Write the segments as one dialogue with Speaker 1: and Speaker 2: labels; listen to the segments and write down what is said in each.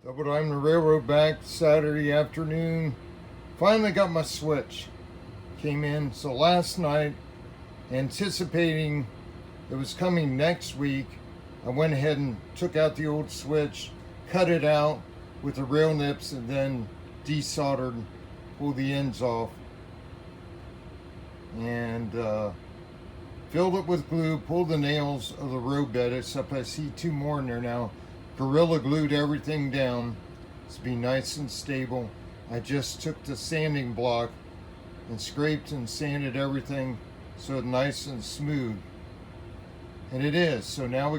Speaker 1: Double Diamond Railroad back Saturday afternoon. Finally got my switch. Came in. So last night, anticipating it was coming next week, I went ahead and took out the old switch, cut it out with the rail nips, and then desoldered, pulled the ends off, and filled it with glue, pulled the nails of the road bed, except I see two more in there now. Gorilla glued everything down to be nice and stable. I just took the sanding block and scraped and sanded everything so it's nice and smooth. And it is. So now we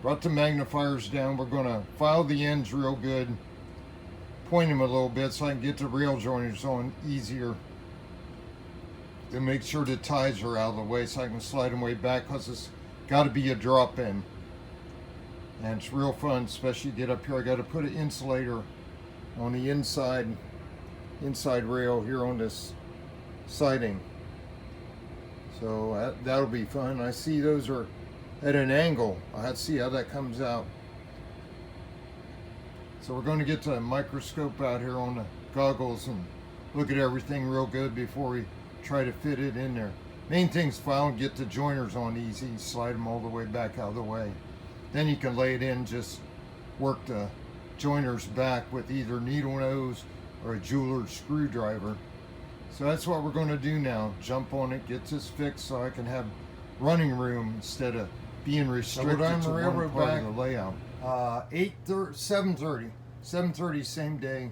Speaker 1: brought the magnifiers down. We're gonna file the ends real good, point them a little bit so I can get the rail joiners on easier. Then make sure the ties are out of the way so I can slide them way back, because it's got to be a drop in. And it's real fun, especially get up here. I got to put an insulator on the inside rail here on this siding. So that'll be fun. I see those are at an angle. I have to see how that comes out. So we're going to get the microscope out here on the goggles and look at everything real good before we try to fit it in there. Main thing's file and get the joiners on easy, slide them all the way back out of the way. Then you can lay it in, just work the joiners back with either needle nose or a jeweler's screwdriver. So that's what we're going to do now. Jump on it, get this fixed so I can have running room instead of being restricted to one part of the layout. 7:30, same day.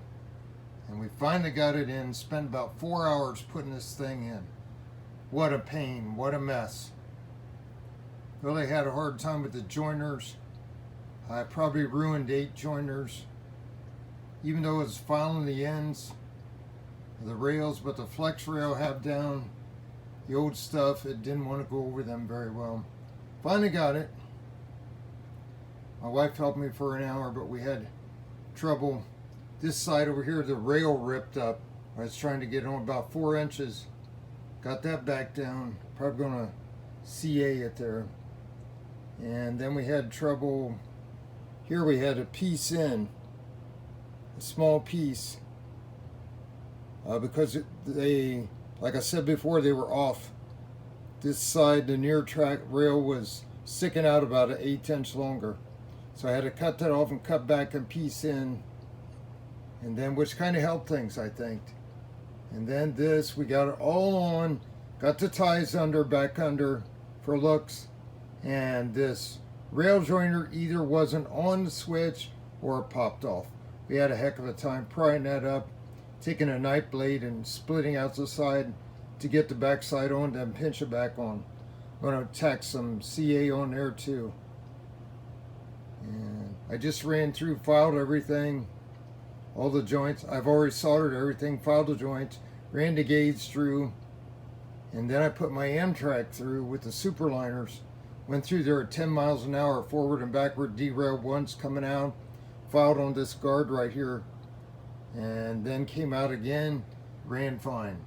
Speaker 1: And we finally got it in, spent about 4 hours putting this thing in. What a pain, what a mess. Really had a hard time with the joiners. I probably ruined 8 joiners, even though it's filing the ends of the rails, but the flex rail have down the old stuff. It didn't want to go over them very well. Finally got it. My wife helped me for an hour, but we had trouble. This side over here, the rail ripped up. I was trying to get on about 4 inches. Got that back down. Probably gonna CA it there. And then we had trouble. Here we had a piece in, a small piece, because they, like I said before, they were off. This side, the near track rail was sticking out about an 1/8 inch longer. So I had to cut that off and cut back a piece in. And then, which kind of helped things, I think. And then this, we got it all on, got the ties back under for looks. And this rail joiner either wasn't on the switch or it popped off. We had a heck of a time prying that up, taking a knife blade and splitting out the side to get the back side on, then pinch it back on. I'm going to tack some CA on there too. And I just ran through, filed everything, all the joints. I've already soldered everything, filed the joints, ran the gauge through, and then I put my Amtrak through with the superliners. Went through there at 10 miles an hour, forward and backward, derailed once coming out, filed on this guard right here, and then came out again, ran fine,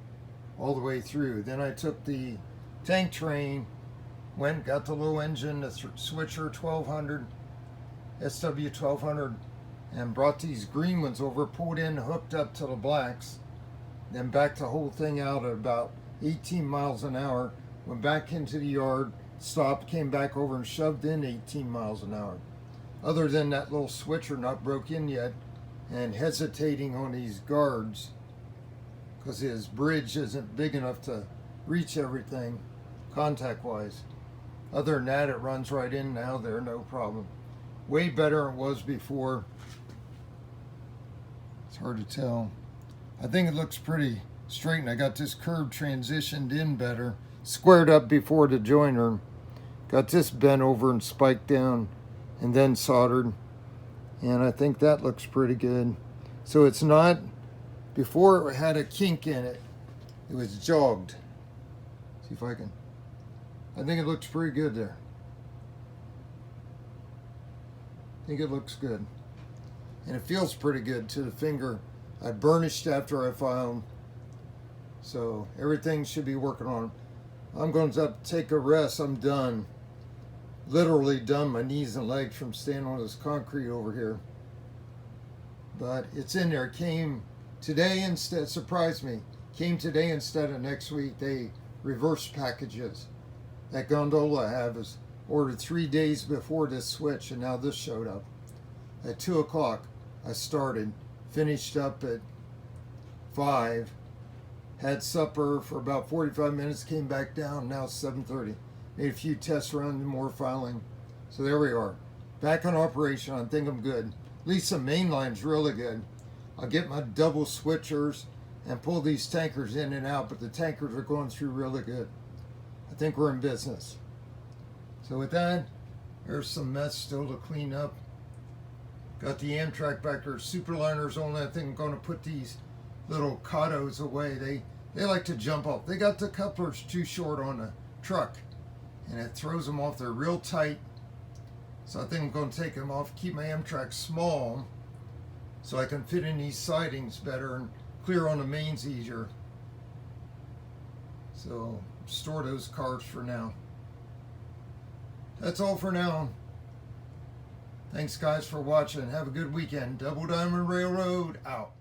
Speaker 1: all the way through. Then I took the tank train, went, got the low engine, the switcher 1200, SW 1200, and brought these green ones over, pulled in, hooked up to the blacks, then backed the whole thing out at about 18 miles an hour, went back into the yard, stopped, came back over and shoved in 18 miles an hour. Other than that little switcher not broke in yet, and hesitating on these guards because his bridge isn't big enough to reach everything contact wise. Other than that, it runs right in now there, no problem. Way better than it was before. It's hard to tell. I think it looks pretty straight, and I got this curve transitioned in better, squared up before the joiner. Got this bent over and spiked down and then soldered. And I think that looks pretty good. So it's not, before it had a kink in it, it was jogged. See if I can, I think it looks pretty good there. I think it looks good. And it feels pretty good to the finger. I burnished after I filed. So everything should be working on. I'm going to take a rest. I'm done. Literally done my knees and legs from standing on this concrete over here. but it's in there. Came today instead, surprised me. Came today instead of next week. They reverse packages. That gondola I have is ordered 3 days before this switch, and now this showed up. At 2 o'clock, I started, finished up at 5, had supper for about 45 minutes, came back down, now it's 7:30. Made a few test runs, more filing. So there we are. Back in operation. I think I'm good. At least the Mainline's really good. I'll get my double switchers and pull these tankers in and out, but the tankers are going through really good. I think we're in business. So with that, there's some mess still to clean up. Got the Amtrak back there, superliners only. I think I'm going to put these little Katos away. They like to jump off. They got the couplers too short on the truck, and it throws them off. They're real tight. So I think I'm going to take them off, keep my Amtrak small so I can fit in these sidings better and clear on the mains easier. So store those cars for now. That's all for now. Thanks guys for watching. Have a good weekend. Double Diamond Railroad out.